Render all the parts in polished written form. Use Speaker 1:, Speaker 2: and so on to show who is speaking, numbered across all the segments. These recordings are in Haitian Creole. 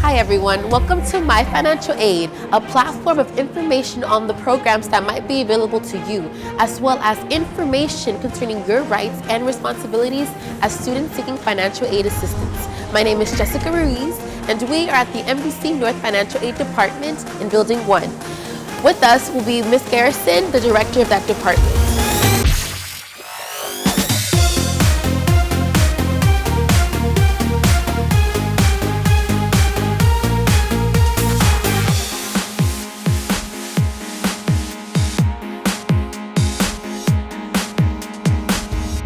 Speaker 1: Hi everyone, welcome to My Financial Aid, a platform of information on the programs that might be available to you, as well as information concerning your rights and responsibilities as students seeking financial aid assistance. My name is Jessica Ruiz, and we are at the MDC North Financial Aid Department in Building 1. With us will be Ms. Garisson, the director of that department.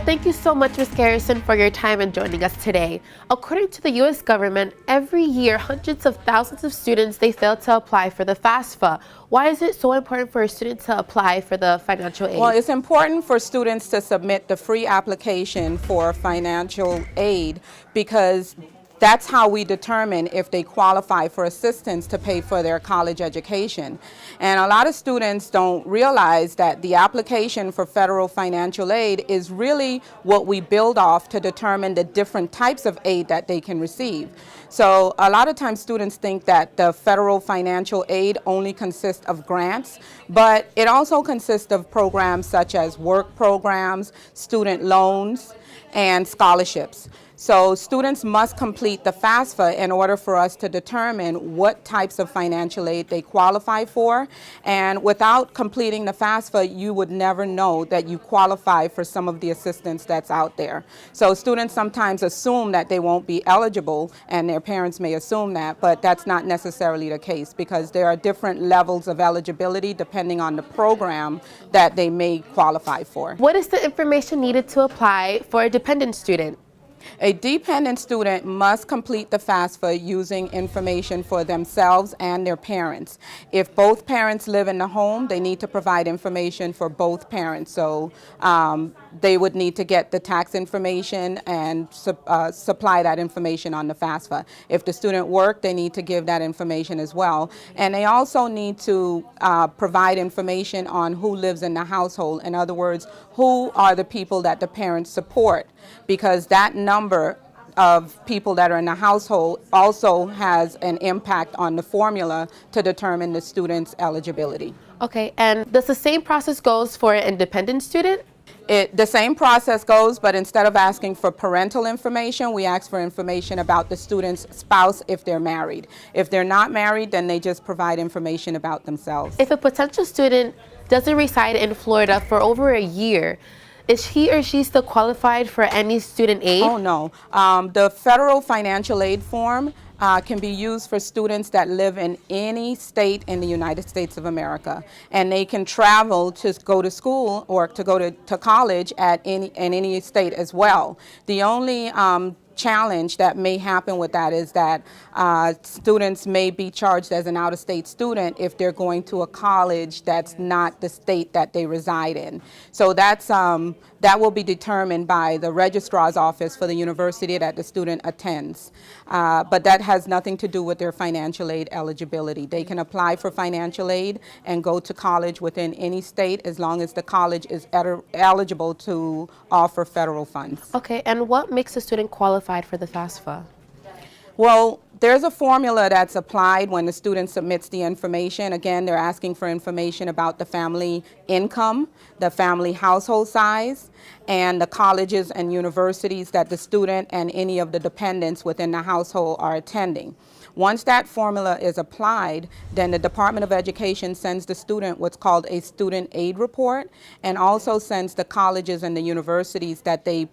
Speaker 1: Thank you so much, Ms. Garisson, for your time and joining us today. According to the U.S. government, every year, hundreds of thousands of students, they fail to apply for the FAFSA. Why is it so important for a student to apply for the financial aid?
Speaker 2: Well, it's important for students to submit the free application for financial aid because that's how we determine if they qualify for assistance to pay for their college education. And a lot of students don't realize that the application for federal financial aid is really what we build off to determine the different types of aid that they can receive. So a lot of times students think that the federal financial aid only consists of grants, but it also consists of programs such as work programs, student loans, and scholarships. So students must complete the FAFSA in order for us to determine what types of financial aid they qualify for. And without completing the FAFSA, you would never know that you qualify for some of the assistance that's out there. So students sometimes assume that they won't be eligible, and their parents may assume that, but that's not necessarily the case because there are different levels of eligibility depending on the program that they may qualify for.
Speaker 1: What is the information needed to apply for a dependent student?
Speaker 2: A dependent student must complete the FAFSA using information for themselves and their parents. If both parents live in the home, they need to provide information for both parents. So they would need to get the tax information and supply that information on the FAFSA. If the student worked, they need to give that information as well. And they also need to provide information on who lives in the household. In other words, who are the people that the parents support, because that number of people that are in the household also has an impact on the formula to determine the student's eligibility.
Speaker 1: Okay, and does the same process goes for an independent student?
Speaker 2: The same process goes, but instead of asking for parental information, we ask for information about the student's spouse if they're married. If they're not married, then they just provide information about themselves.
Speaker 1: If a potential student doesn't reside in Florida for over a year, is he or she still qualified for any student aid?
Speaker 2: Oh, no. The federal financial aid form can be used for students that live in any state in the United States of America. And they can travel to go to school or to go to college in any state as well. The only challenge that may happen with that is that students may be charged as an out-of-state student if they're going to a college that's not the state that they reside in. So that's that will be determined by the registrar's office for the university that the student attends. But that has nothing to do with their financial aid eligibility. They can apply for financial aid and go to college within any state as long as the college is eligible to offer federal funds.
Speaker 1: Okay, and what makes a student qualified for the FAFSA?
Speaker 2: Well, there's a formula that's applied when the student submits the information. Again, they're asking for information about the family income, the family household size, and the colleges and universities that the student and any of the dependents within the household are attending. Once that formula is applied, then the Department of Education sends the student what's called a student aid report, and also sends the colleges and the universities that they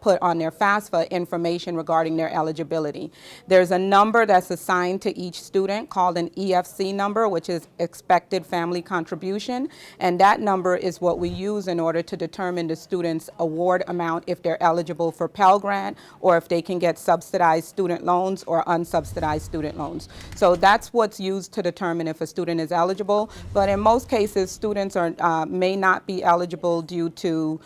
Speaker 2: put on their FAFSA information regarding their eligibility. There's a number that's assigned to each student called an EFC number, which is expected family contribution, and that number is what we use in order to determine the student's award amount if they're eligible for Pell Grant or if they can get subsidized student loans or unsubsidized student loans. So that's what's used to determine if a student is eligible, but in most cases students may not be eligible due to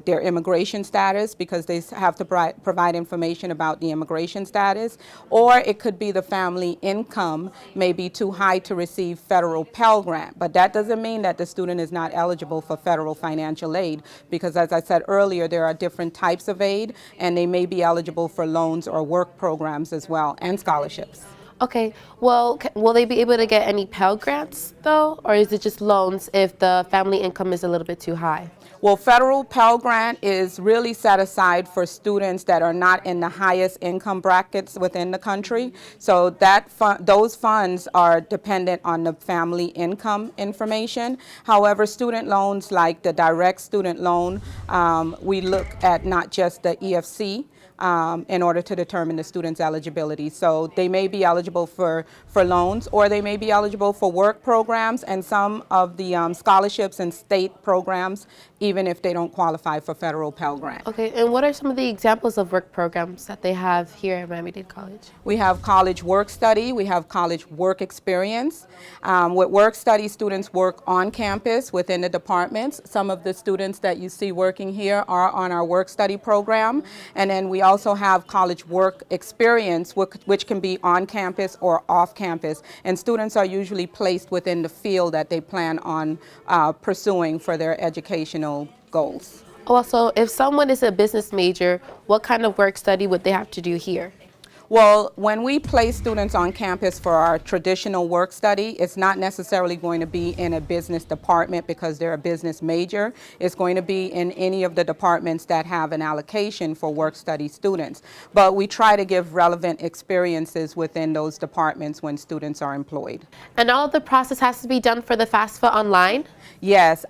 Speaker 2: their immigration status, because they have to provide information about the immigration status, or it could be the family income may be too high to receive federal Pell Grant. But that doesn't mean that the student is not eligible for federal financial aid, because as I said earlier, there are different types of aid, and they may be eligible for loans or work programs as well, and scholarships.
Speaker 1: Okay, well, will they be able to get any Pell Grants though, or is it just loans if the family income is a little bit too high?
Speaker 2: Well, federal Pell Grant is really set aside for students that are not in the highest income brackets within the country. So those funds are dependent on the family income information. However, student loans like the direct student loan, we look at not just the EFC, in order to determine the student's eligibility. So they may be eligible for loans, or they may be eligible for work programs and some of the scholarships and state programs, even if they don't qualify for federal Pell Grant.
Speaker 1: Okay, and what are some of the examples of work programs that they have here at Miami-Dade College?
Speaker 2: We have college work study, we have college work experience. With work study, students work on campus within the departments. Some of the students that you see working here are on our work study program. And then we also have college work experience, which can be on campus or off campus. And students are usually placed within the field that they plan on pursuing for their educational goals.
Speaker 1: Also, if someone is a business major, what kind of work study would they have to do here?
Speaker 2: Well, when we place students on campus for our traditional work study, it's not necessarily going to be in a business department because they're a business major. It's going to be in any of the departments that have an allocation for work study students. But we try to give relevant experiences within those departments when students are employed.
Speaker 1: And all of the process has to be done for the FAFSA online?
Speaker 2: Yes.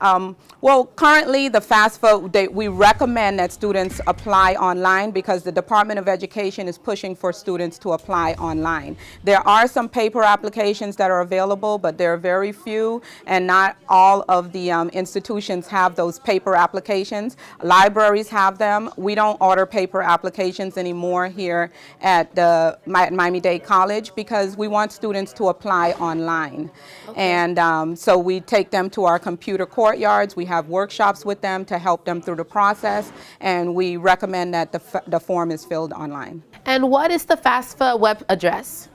Speaker 2: Well, currently the FAFSA, we recommend that students apply online because the Department of Education is pushing for students to apply online. There are some paper applications that are available, but there are very few, and not all of the institutions have those paper applications. Libraries have them. We don't order paper applications anymore here at Miami-Dade College because we want students to apply online. Okay. And so we take them to our computer courtyards. We have workshops with them to help them through the process, and we recommend that the form is filled online.
Speaker 1: And what is the FAFSA web address?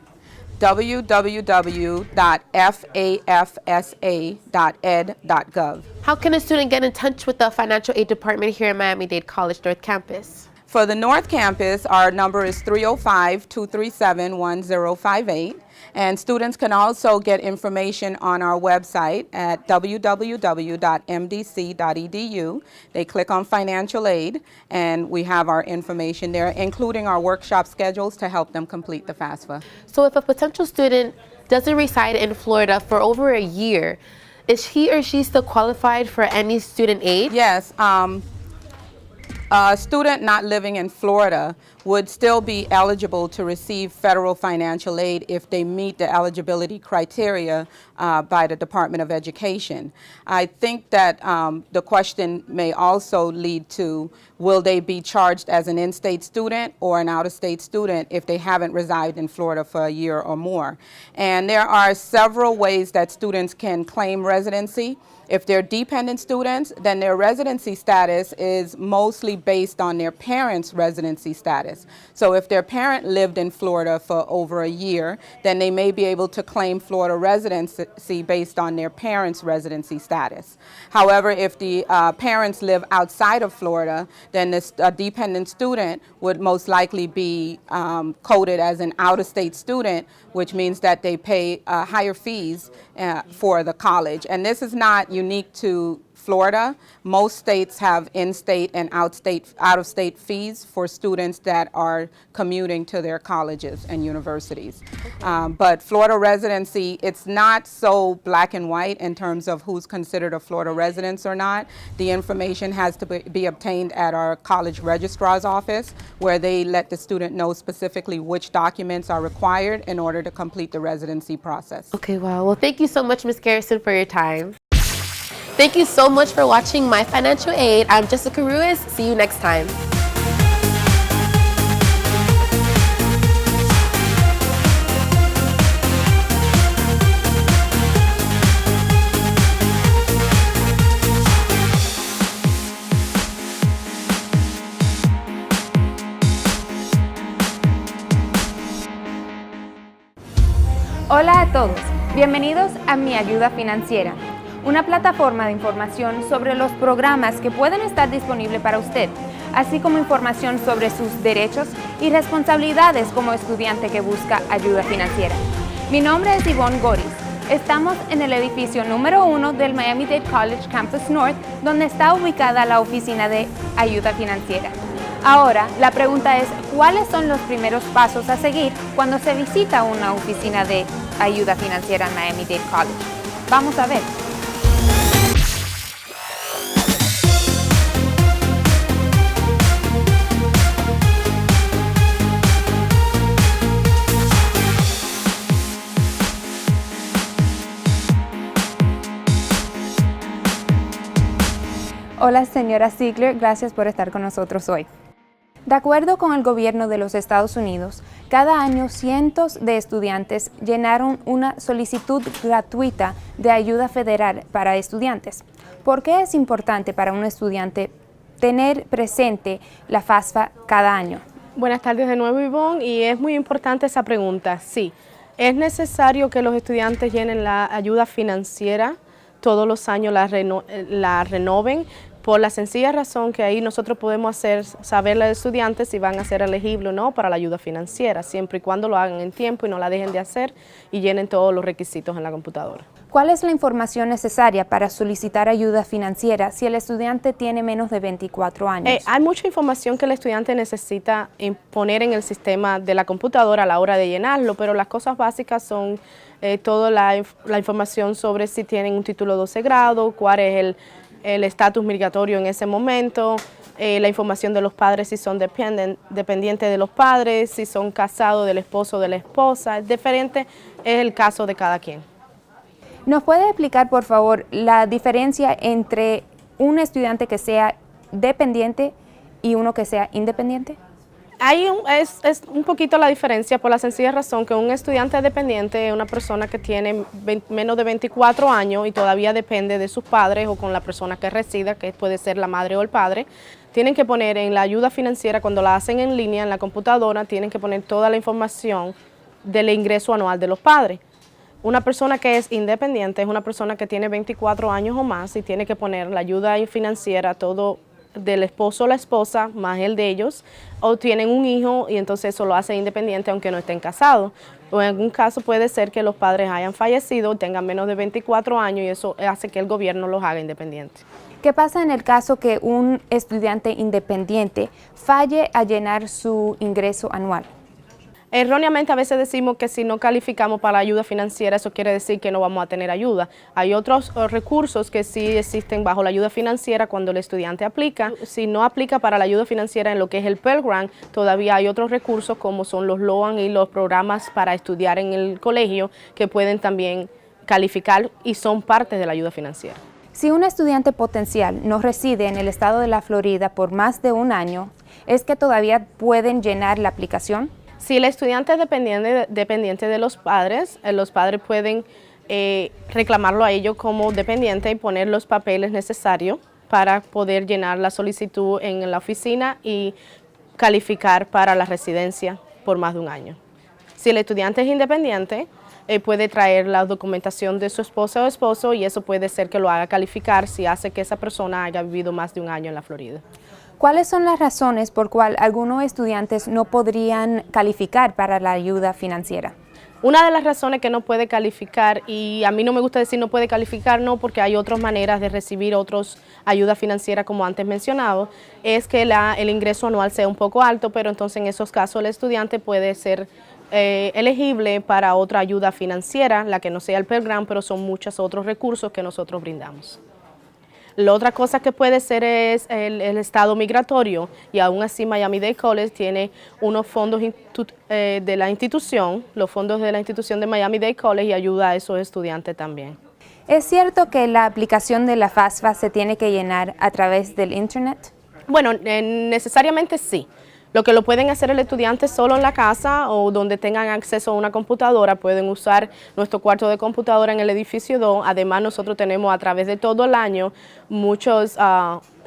Speaker 2: www.fafsa.ed.gov.
Speaker 1: How can a student get in touch with the financial aid department here at Miami-Dade College North Campus?
Speaker 2: For the North Campus, our number is 305-237-1058. And students can also get information on our website at www.mdc.edu. They click on financial aid, and we have our information there, including our workshop schedules to help them complete the FAFSA.
Speaker 1: So if a potential student doesn't reside in Florida for over a year, is he or she still qualified for any student aid?
Speaker 2: Yes. A student not living in Florida would still be eligible to receive federal financial aid if they meet the eligibility criteria by the Department of Education. I think that the question may also lead to, will they be charged as an in-state student or an out-of-state student if they haven't resided in Florida for a year or more? And there are several ways that students can claim residency. If they're dependent students, then their residency status is mostly based on their parents' residency status. So if their parent lived in Florida for over a year, then they may be able to claim Florida residency based on their parents' residency status. However, if the parents live outside of Florida, then this dependent student would most likely be coded as an out-of-state student, which means that they pay higher fees for the college. And this is not unique to Florida. Most states have in-state and out-of-state fees for students that are commuting to their colleges and universities. But Florida residency, it's not so black and white in terms of who's considered a Florida resident or not. The information has to be obtained at our college registrar's office, where they let the student know specifically which documents are required in order to complete the residency process.
Speaker 1: Okay, wow. Well, thank you so much, Ms. Garisson, for your time. Thank you so much for watching My Financial Aid. I'm Jessica Ruiz. See you next time.
Speaker 3: Hola a todos, bienvenidos a Mi Ayuda Financiera, una plataforma de información sobre los programas que pueden estar disponibles para usted, así como información sobre sus derechos y responsabilidades como estudiante que busca ayuda financiera. Mi nombre es Yvonne Goris. Estamos en el edificio número 1 del Miami-Dade College Campus North, donde está ubicada la oficina de ayuda financiera. Ahora, la pregunta es, ¿cuáles son los primeros pasos a seguir cuando se visita una oficina de ayuda financiera en Miami-Dade College? Vamos a ver. Hola, señora Sigler, gracias por estar con nosotros hoy. De acuerdo con el gobierno de los Estados Unidos, cada año cientos de estudiantes llenaron una solicitud gratuita de ayuda federal para estudiantes. ¿Por qué es importante para un estudiante tener presente la FAFSA cada año?
Speaker 4: Buenas tardes de nuevo, Yvonne, y es muy importante esa pregunta. Sí, es necesario que los estudiantes llenen la ayuda financiera, todos los años la renoven, por la sencilla razón que ahí nosotros podemos saber a los estudiantes si van a ser elegibles o no para la ayuda financiera, siempre y cuando lo hagan en tiempo y no la dejen de hacer y llenen todos los requisitos en la computadora.
Speaker 3: ¿Cuál es la información necesaria para solicitar ayuda financiera si el estudiante tiene menos de 24 años?
Speaker 4: Hay mucha información que el estudiante necesita poner en el sistema de la computadora a la hora de llenarlo, pero las cosas básicas son toda la información sobre si tienen un título 12 grado, cuál es el estatus migratorio en ese momento, la información de los padres si son dependientes de los padres, si son casados del esposo o de la esposa, es diferente, es el caso de cada quien.
Speaker 3: ¿Nos puede explicar, por favor, la diferencia entre un estudiante que sea dependiente y uno que sea independiente?
Speaker 4: Es un poquito la diferencia por la sencilla razón que un estudiante dependiente es una persona que tiene menos de 24 años y todavía depende de sus padres o con la persona que resida, que puede ser la madre o el padre. Tienen que poner en la ayuda financiera, cuando la hacen en línea, en la computadora, tienen que poner toda la información del ingreso anual de los padres. Una persona que es independiente es una persona que tiene 24 años o más y tiene que poner la ayuda financiera, todo del esposo o la esposa, más el de ellos, o tienen un hijo y entonces eso lo hace independiente aunque no estén casados. O en algún caso puede ser que los padres hayan fallecido, tengan menos de 24 años y eso hace que el gobierno los haga independientes.
Speaker 3: ¿Qué pasa en el caso que un estudiante independiente falle a llenar su ingreso anual?
Speaker 4: Erróneamente a veces decimos que si no calificamos para la ayuda financiera, eso quiere decir que no vamos a tener ayuda. Hay otros recursos que sí existen bajo la ayuda financiera cuando el estudiante aplica. Si no aplica para la ayuda financiera en lo que es el Pell Grant, todavía hay otros recursos como son los LOAN y los programas para estudiar en el colegio que pueden también calificar y son parte de la ayuda financiera.
Speaker 3: Si un estudiante potencial no reside en el estado de la Florida por más de un año, ¿es que todavía pueden llenar la aplicación?
Speaker 4: Si el estudiante es dependiente de los padres pueden reclamarlo a ellos como dependiente y poner los papeles necesarios para poder llenar la solicitud en la oficina y calificar para la residencia por más de un año. Si el estudiante es independiente, puede traer la documentación de su esposa o esposo y eso puede ser que lo haga calificar si hace que esa persona haya vivido más de un año en la Florida.
Speaker 3: ¿Cuáles son las razones por cual algunos estudiantes no podrían calificar para la ayuda financiera?
Speaker 4: Una de las razones que no puede calificar, y a mí no me gusta decir no puede calificar, no, porque hay otras maneras de recibir otras ayuda financiera como antes mencionado, es que el ingreso anual sea un poco alto, pero entonces en esos casos el estudiante puede ser elegible para otra ayuda financiera, la que no sea el Pell Grant, pero son muchos otros recursos que nosotros brindamos. La otra cosa que puede ser es el estado migratorio y aún así Miami-Dade College tiene unos fondos de la institución, los fondos de la institución de Miami-Dade College y ayuda a esos estudiantes también.
Speaker 3: ¿Es cierto que la aplicación de la FAFSA se tiene que llenar a través del internet?
Speaker 4: Bueno, necesariamente sí. Lo que lo pueden hacer el estudiante solo en la casa o donde tengan acceso a una computadora, pueden usar nuestro cuarto de computadora en el edificio 2. Además, nosotros tenemos a través de todo el año muchas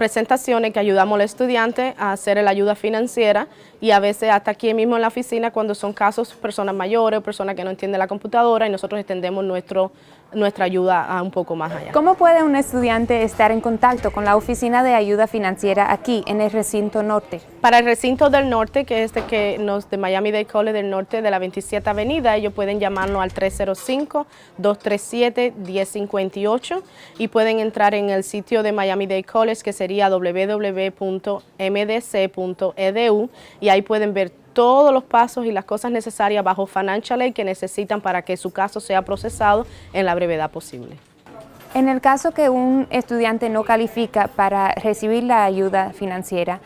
Speaker 4: presentaciones que ayudamos al estudiante a hacer la ayuda financiera y a veces hasta aquí mismo en la oficina cuando son casos personas mayores o personas que no entienden la computadora y nosotros extendemos nuestra ayuda a un poco más allá.
Speaker 3: ¿Cómo puede un estudiante estar en contacto con la oficina de ayuda financiera aquí en el recinto norte?
Speaker 4: Para el recinto del norte, que es de Miami-Dade College del norte de la 27 Avenida, ellos pueden llamarnos al 305-237-1058 y pueden entrar en el sitio de Miami-Dade College que sería www.mdc.edu y ahí pueden ver todos los pasos y las cosas necesarias bajo Financial Aid que necesitan para que su caso sea procesado en la brevedad posible.
Speaker 3: En el caso que un estudiante no califica para recibir la ayuda financiera,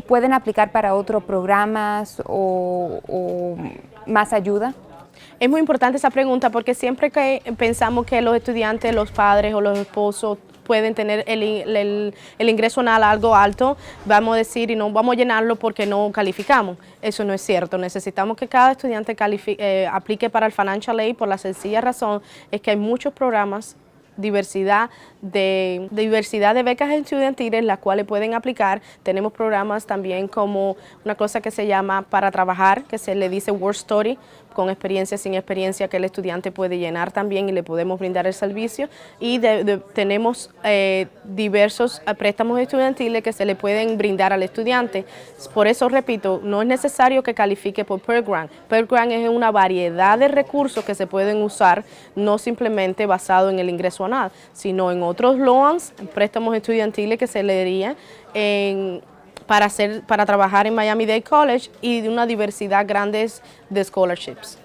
Speaker 3: ¿pueden aplicar para otros programas o más ayuda?
Speaker 4: Es muy importante esa pregunta porque siempre que pensamos que los estudiantes, los padres o los esposos pueden tener el ingreso anual algo alto, vamos a decir y no vamos a llenarlo porque no calificamos. Eso no es cierto. Necesitamos que cada estudiante aplique para el Financial Aid por la sencilla razón es que hay muchos programas, diversidad de becas estudiantiles las cuales pueden aplicar. Tenemos programas también como una cosa que se llama para trabajar, que se le dice Work Story, con experiencia, sin experiencia, que el estudiante puede llenar también y le podemos brindar el servicio. Y tenemos diversos préstamos estudiantiles que se le pueden brindar al estudiante. Por eso, repito, no es necesario que califique por Pell Grant. Pell Grant es una variedad de recursos que se pueden usar, no simplemente basado en el ingreso anual, sino en otros loans, préstamos estudiantiles que se le darían para trabajar en Miami-Dade College y de una diversidad grande de scholarships.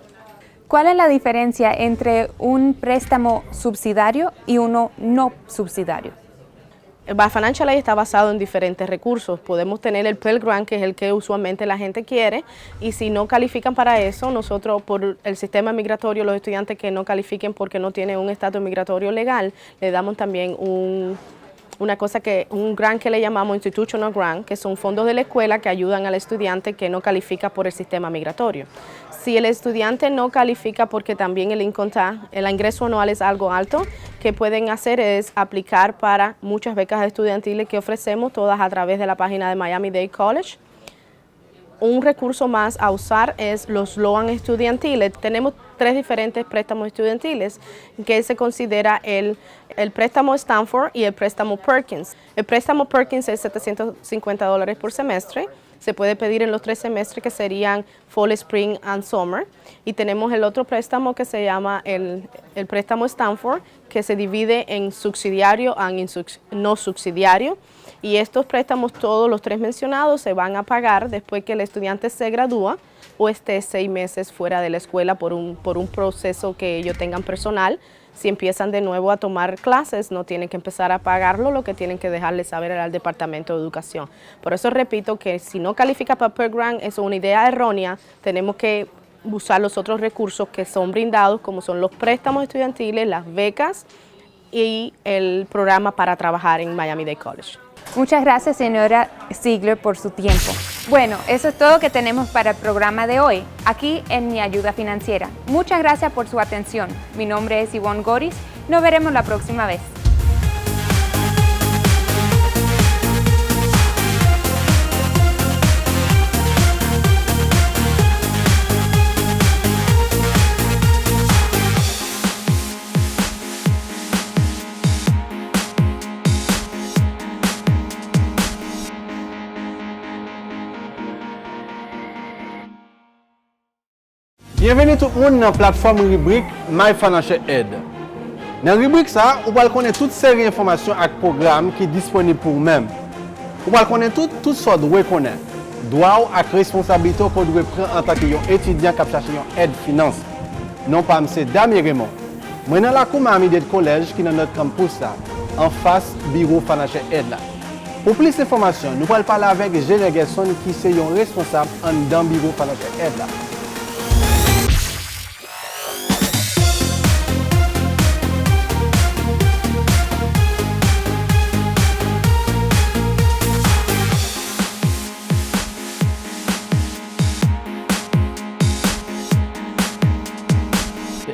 Speaker 3: ¿Cuál es la diferencia entre un préstamo subsidiario y uno no subsidiario?
Speaker 4: El Financial Aid está basado en diferentes recursos. Podemos tener el Pell Grant, que es el que usualmente la gente quiere, y si no califican para eso, nosotros por el sistema migratorio, los estudiantes que no califiquen porque no tienen un estatus migratorio legal, le damos también un grant que le llamamos Institutional Grant, que son fondos de la escuela que ayudan al estudiante que no califica por el sistema migratorio. Si el estudiante no califica porque también el ingreso anual es algo alto, que pueden hacer es aplicar para muchas becas estudiantiles que ofrecemos, todas a través de la página de Miami-Dade College. Un recurso más a usar es los loans estudiantiles. Tenemos 3 diferentes préstamos estudiantiles que se considera el préstamo Stanford y el préstamo Perkins. El préstamo Perkins es $750 por semestre. Se puede pedir en los 3 semestres que serían Fall, Spring and Summer. Y tenemos el otro préstamo que se llama el préstamo Stanford, que se divide en subsidiario y no subsidiario. Y estos préstamos, todos los 3 mencionados, se van a pagar después que el estudiante se gradúa o esté 6 meses fuera de la escuela por un proceso que ellos tengan personal. Si empiezan de nuevo a tomar clases, no tienen que empezar a pagarlo, lo que tienen que dejarle saber al Departamento de Educación. Por eso repito que si no califica para Pell Grant, es una idea errónea. Tenemos que usar los otros recursos que son brindados, como son los préstamos estudiantiles, las becas y el programa para trabajar en Miami-Dade College.
Speaker 3: Muchas gracias, señora Sigler, por su tiempo. Bueno, eso es todo que tenemos para el programa de hoy, aquí en Mi Ayuda Financiera. Muchas gracias por su atención. Mi nombre es Yvonne Goris. Nos veremos la próxima vez.
Speaker 5: Bienvenue tout le monde dans la plateforme rubrique My Financial Aid. Dans la rubrique ça, vous allez connaître toute série d'informations et programmes qui sont disponibles pour vous-même. Vous allez connaître toutes sortes de droits qu'on a. Droits et responsabilités qu'on doit prendre en tant qu'étudiant qui cherche une aide finance. Non pas M. Damier Raymond. Moi dans la cour Miami-Dade College qui est dans notre campus là, en face bureau Financial Aid là. Pour plus d'informations, nous allons parler avec Garisson qui est responsable dans le bureau Financial Aid là.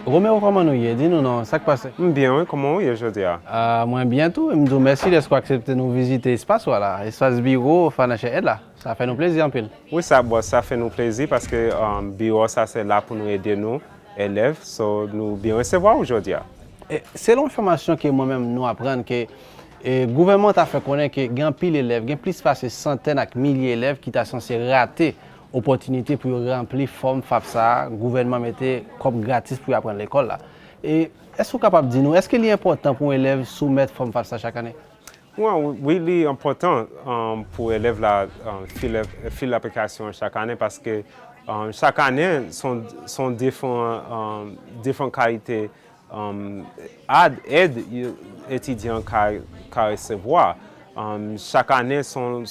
Speaker 5: Romeo, comment nous y est? Dis-nous, non, ça qui passe?
Speaker 6: Bien, oui, comment oui aujourd'hui?
Speaker 5: Moi, bientôt, je me dis merci de accepter nous visiter l'espace, voilà. Espace bureau, financial aide là. Ça fait nous plaisir en pile.
Speaker 6: Oui, ça fait nous plaisir parce que bureau, ça c'est là pour nous aider nous, élèves, so, nous bien recevoir aujourd'hui.
Speaker 5: Selon l'information que moi-même nous apprends que le gouvernement a fait connaître qu'il y a pile d'élèves, il y a plus de centaines et milliers d'élèves qui sont censés rater l'opportunité pour remplir forme FAFSA, le gouvernement mettait comme gratis pour apprendre l'école là. Et est-ce que vous êtes capable de dire nous, est-ce qu'il est important pour un élève soumettre forme FAFSA chaque année?
Speaker 6: Oui, c'est important pour les élèves là, faire l'application chaque année parce que chaque année sont différentes qualités aide étudiants qu'à recevoir. Chaque année sont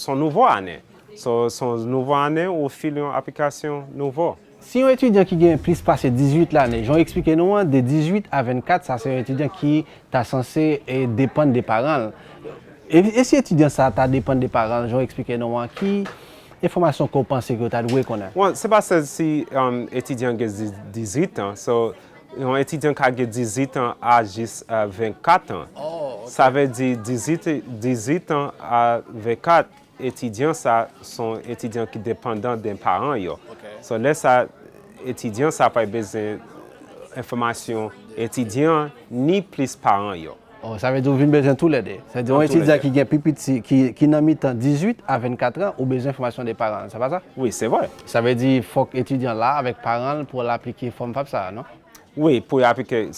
Speaker 6: nouvelles années. Son nouvelle année au fil d'une application nouvelle.
Speaker 5: Si un étudiant qui gagne plus passé 18 l'année, j'ai expliqué nous de 18 à 24, ça c'est un étudiant qui est censé dépendre des parents. Et si l'étudiant ça dépend des parents, j'ai expliqué nous qui information qu'on pense que tu as doué qu'on a.
Speaker 6: Ouais, c'est parce que si étudiant a 18 ans, un étudiant qui a 18 ans à 24 ans, ça veut dire 18 ans à 24 étudiants, ça sont étudiants qui dépendent des parents. So, là, étudiants, ça n'a pas besoin d'informations étudiants ni plus parents.
Speaker 5: Ça veut dire que vous avez besoin de tous les deux. C'est-à-dire un étudiant qui a plus petit, qui n'a mis 18 à 24 ans, a besoin d'informations des parents. C'est pas ça?
Speaker 6: Oui, c'est vrai.
Speaker 5: Ça veut dire qu'il faut que l'étudiant là, avec parents, pour l'appliquer forme FAFSA, non?
Speaker 6: Oui, pour appliquer,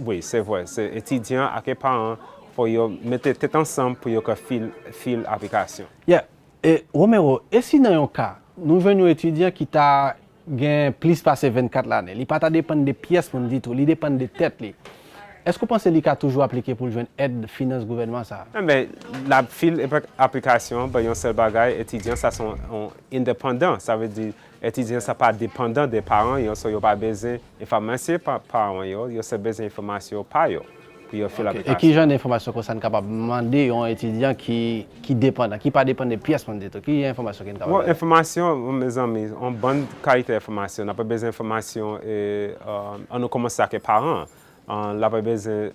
Speaker 6: oui, c'est vrai. C'est étudiant avec les parents pour mettre tête ensemble pour faire l'application.
Speaker 5: Yeah. Et Romeo, et si dans un cas, nous venons étudiants qui t'a gagné plus passé 24 l'année, il ne pas dépendre des pièces pour nous dire tout, il dépend des têtes. Est-ce que vous pensez qu'il a toujours appliqué pour jouer une aide finance gouvernement ça?
Speaker 6: Mais la application, il y a un seul bagage, étudiants ça sont indépendants. Ça veut dire étudiants ça pas dépendant des parents, ils n'ont pas besoin d'informations par parents, ils ont besoin d'informations par eux.
Speaker 5: Et qui genre d'informations que ça est capable de demander à un étudiant qui dépend, qui pas dépend des pièces pour nous dire tout? Qui information qui est capable?
Speaker 6: Bon, information, mes amis, en bonne qualité d'information. On n'a pas besoin d'informations on a commencé avec les parents. On n'a pas besoin de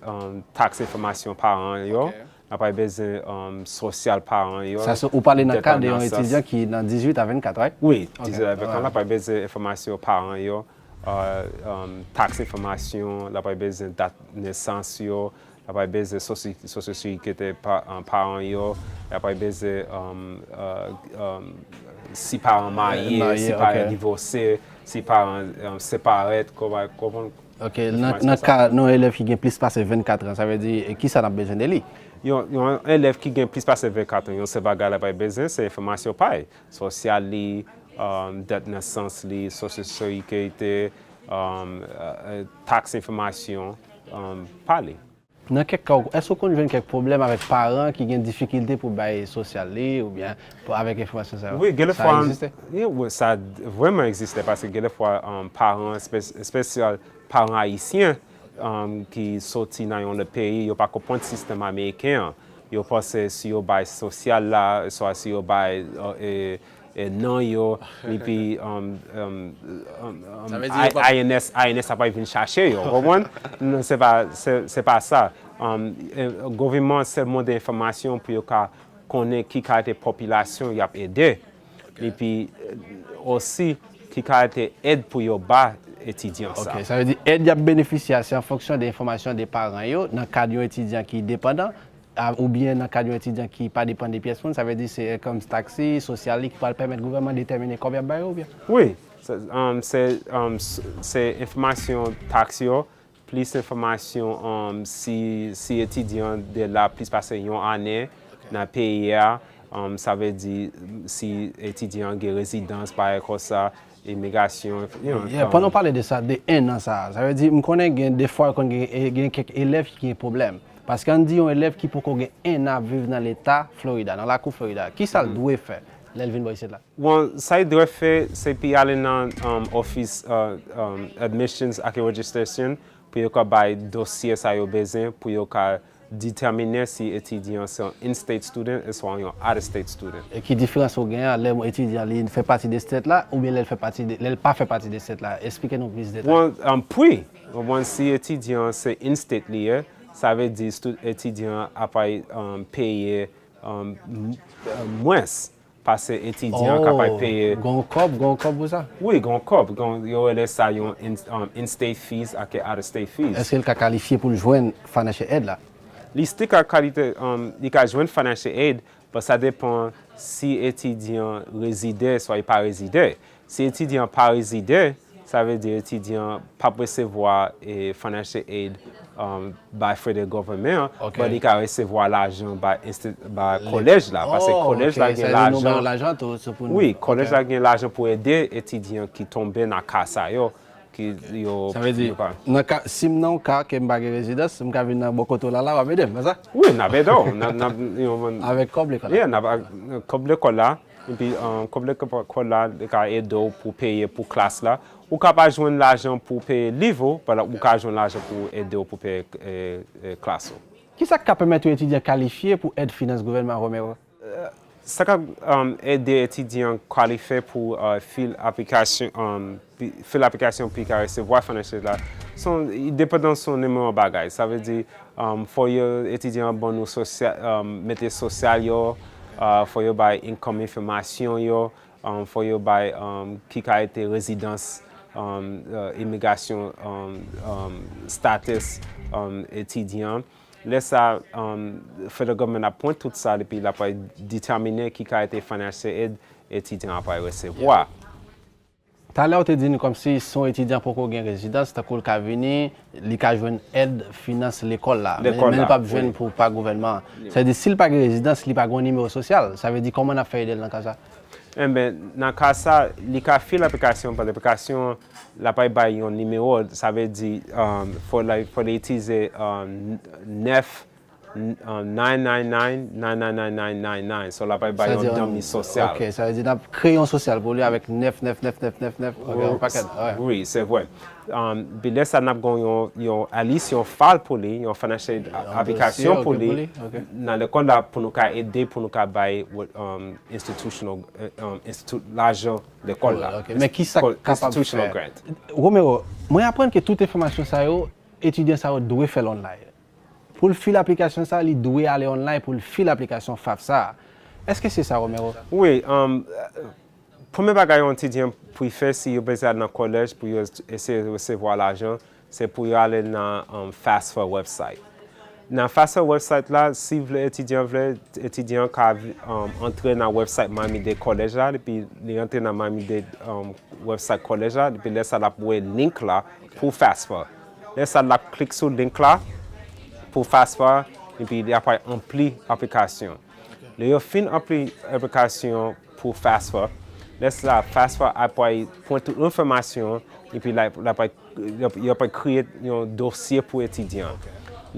Speaker 6: taxe information parents. On n'a pas besoin de social parents.
Speaker 5: Ça, vous parlez dans le cadre d'un étudiant qui est dans 18 à 24, right?
Speaker 6: Oui, 18 à 24. On n'a pas besoin d'informations parents. Taxe information, on n'a pas besoin de date de naissance. On n'a pas besoin de social sécurité parents. On n'a pas besoin si parents mariés, si parents divorcés, si parents séparés.
Speaker 5: Ok, dans le cas d'un élève qui a plus passé 24 ans, ça veut dire qui ça a besoin de lui?
Speaker 6: Il y a un élève qui a plus passé 24 ans, il y a ce bagage pas besoin, c'est information pareil. Social, date de naissance, social sécurité, taxe information, parler.
Speaker 5: Dans quel cas, est-ce qu'on a quelques problèmes avec parents qui ont des difficultés pour bailler social ou bien avec l'information?
Speaker 6: Oui,
Speaker 5: ça existe?
Speaker 6: Oui, ça a vraiment existé parce que quelquefois, parents, spécialement parents haïtiens qui sortent dans le pays, ils n'ont pas compris le système américain. Ils pensent si ils baillent social là, soit si ils baillent non, et puis INS n'a pas venu chercher, vous comprenez? C'est pas ça. Le gouvernement seulement des informations pour connaître qui a été population y a aidé. Et puis aussi qui a été aide pour y bas étudiants.
Speaker 5: Okay, ça veut dire aide à bénéficier en fonction des informations des parents dans le cas d'un étudiant qui est dépendant. Ou bien dans le cas d'un étudiant qui n'est pas dépendant des pièces, ça veut dire que c'est comme taxi, social, qui va permettre au gouvernement de déterminer combien de bails ou bien?
Speaker 6: Oui, c'est information taxi, plus information si étudiant de là plus passer une année dans le pays, ça veut dire si étudiant a une résidence, par exemple, ça, immigration.
Speaker 5: Pendant parler de ça, de 1 an, ça veut dire que je connais des fois qu'il y a quelques élèves qui ont un problème. Parce qu'on dit un élève qui peut avoir 1 an vivre dans l'État Florida, dans la cour Florida, qui ça doit faire? L'Elvin ici là.
Speaker 6: Bon, ça il doit faire, c'est pour aller dans l'office admissions et registration pour avoir un dossier ça a besoin pour déterminer si étudiant c'est un in-state student ou soit un out-of-state student.
Speaker 7: Et qui différence au gain, les étudiants, il fait partie de cette là ou bien il fait partie de, il pas fait partie de cette là. Expliquez-nous plus de détails.
Speaker 6: Puis, si étudiant c'est in-state lié, ça veut dire que l'étudiant a pas payé moins parce que l'étudiant n'a pas payé.
Speaker 7: Gon cob pour ça?
Speaker 6: Oui, gon cob. Il y a ça, in-state fees et out-of-state fees.
Speaker 7: Est-ce qu'il est qualifié pour joindre financial aid là?
Speaker 6: L'ISTIC a qualité, il a joindre financial aid, parce que ça dépend si l'étudiant réside, soit il pas réside. Si l'étudiant pas réside, ça veut dire l'étudiant pas recevoir financial aid by federal government, mais il peut recevoir l'argent by collège là, parce que collège là gagne l'argent. Oui, collège là gagne l'argent pour aider l'étudiant qui tombe dans la casse.
Speaker 7: Ça veut dire, si non cas que m'bagé résidence, m'ka vinn dans Bokoto là va m'aider, c'est ça?
Speaker 6: Oui, n'avait donc.
Speaker 7: Avec comme l'école.
Speaker 6: Oui, comme l'école là, et puis comme l'école là, il a aidé pour payer pour classe là, ou capable joindre l'argent pour payer livre, ou capable joindre l'argent pour aider pour payer classe.
Speaker 7: Qui ça qui permet aux étudiants qualifiés pour aide finance gouvernement Romeo?
Speaker 6: Ça peut aider les étudiants qualifiés pour faire l'application puis recevoir financial là. Il dépend de son numéro de bagage. Ça veut dire pour les étudiants bon nous social mettre social yo, pour yo by income information yo, pour yo by qui a été résidence immigration status étudiant. Laisse ça, le gouvernement appointe tout ça et puis il a pas déterminé qui a été financial aid étudiant a pas recevoir.
Speaker 7: Tout à l'heure, tu dis comme si son étudiant pour qu'on gagne résidence, tu as venir, il a joué aide finance l'école là, mais il pas besoin pour pas gouvernement. Ça veut dire s'il pas de résidence, il pas de numéro social. Ça veut dire comment on a fait aider dans le cas ça?
Speaker 6: Eh bien, dans le cas ça, il a fait l'application, parce que l'application n'a pas un numéro, ça veut dire faut utiliser 999 sur la paille un domaine social.
Speaker 7: Ok, ça veut dire qu'on crée un social pour lui avec 99999 un paquet.
Speaker 6: Oui, c'est vrai. Puis là, ça n'a pas une liste, un file pour lui, une financial application pour lui. Dans l'école là, pour nous aider, pour nous payer l'argent de l'école là.
Speaker 7: Mais qui ça capable de faire? Romeo, moi j'apprends que toute information ça étudiant ça doit faire online. Pour le fil l'application ça, il doit aller online pour le fil l'application FAFSA. Est-ce que c'est ça, Romeo?
Speaker 6: Oui. Premier bagage un étudiant pour faire si vous besoin dans le collège pour essayer de recevoir l'argent, c'est pour aller dans FAFSA website. Dans FAFSA website là, si l'étudiant veut entrer dans le website MDC collège là, et puis il entre dans MDC website collège là, et puis là ça la pour link là pour FAFSA. Là ça la clique sur link là pour FAFSA et puis il y a pas rempli application. Le fin rempli application pour FAFSA, laisse la FAFSA après pointe toute l'information et puis il a pas créer un dossier pour étudiant.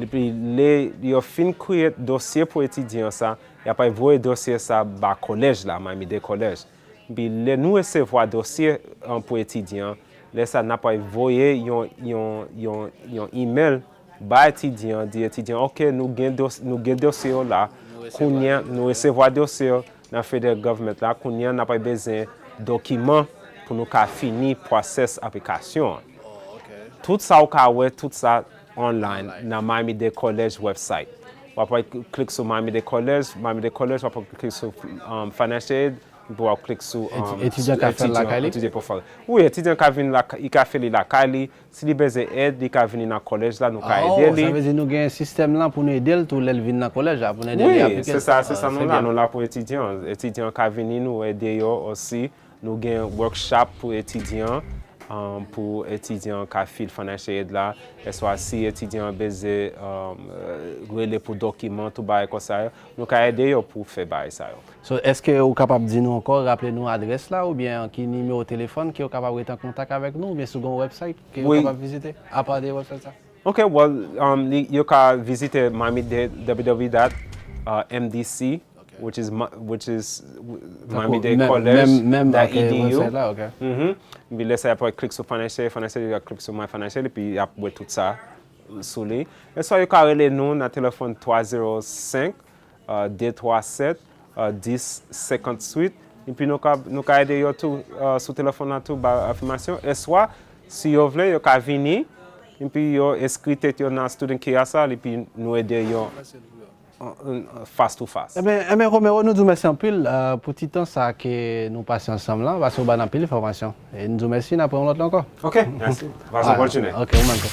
Speaker 6: Et puis il fin créer dossier pour étudiant ça, il a pas envoyer dossier ça bas collège là, même des collèges. Puis nous recevoir dossier pour étudiant, laisse ça n'a pas envoyer un email ba étudiant, dit étudiant, ok, nous gain dossier là, nous recevons dossier dans le federal government là, qu'on n'a pas besoin de documents pour nous finir le process application. Tout ça, tout ça online dans MDC College website. On va cliquer sur MDC College, on va cliquer sur Financial Aid, on va cliquer sur
Speaker 7: étudiant qui a fait la Kali.
Speaker 6: Oui, étudiant qui a fait la Kali, si il a besoin d'aide, il a venir dans le collège là, nous aider.
Speaker 7: Ça veut dire nous avons un système là pour nous aider tout le venir dans le collège pour nous aider.
Speaker 6: Oui, c'est ça nous là pour étudiants. Étudiants qui viennent nous aider aussi. Nous avons un workshop pour étudiants qui font financial aid là. Et soit si étudiants besoin relais pour documents tout bail comme ça, nous avons aider pour faire bail ça.
Speaker 7: So, est-ce que vous êtes capable de dire nous encore, rappeler nous l'adresse là, ou bien qui numéro de téléphone qui est capable d'être en contact avec nous, ou bien sur un website qui est capable de visiter, à part des websites ça?
Speaker 6: Ok, well, you can visit www.mdc, which is MDC College.edu. Puis là, ça après cliquer sur financial, cliquer sur my financial, et puis après tout ça sous lui. Et soit vous pouvez nous dans le téléphone 305 237 1058. Et puis nous pouvons aider tout sur le téléphone à tout information. Et soit si vous voulez, vous pouvez venir et puis vous inscrivez dans le student care et puis nous aider face to face.
Speaker 7: Eh bien, Romeo, nous vous merci en pile pour tout temps ça que nous passons ensemble là, parce qu'on a pile d'informations. Et nous vous merci, nous apprenons l'autre encore.
Speaker 6: OK, merci. Bonne journée.
Speaker 7: OK, on m'entend.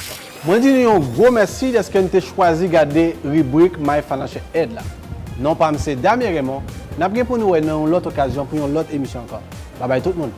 Speaker 5: Moi, je dis un gros merci parce que nous avons choisi de garder la rubrique My Financial Aid là. Non pas M. Damier Raymond, nous avons pour nous une autre occasion pour une autre émission encore. Bye bye tout le monde.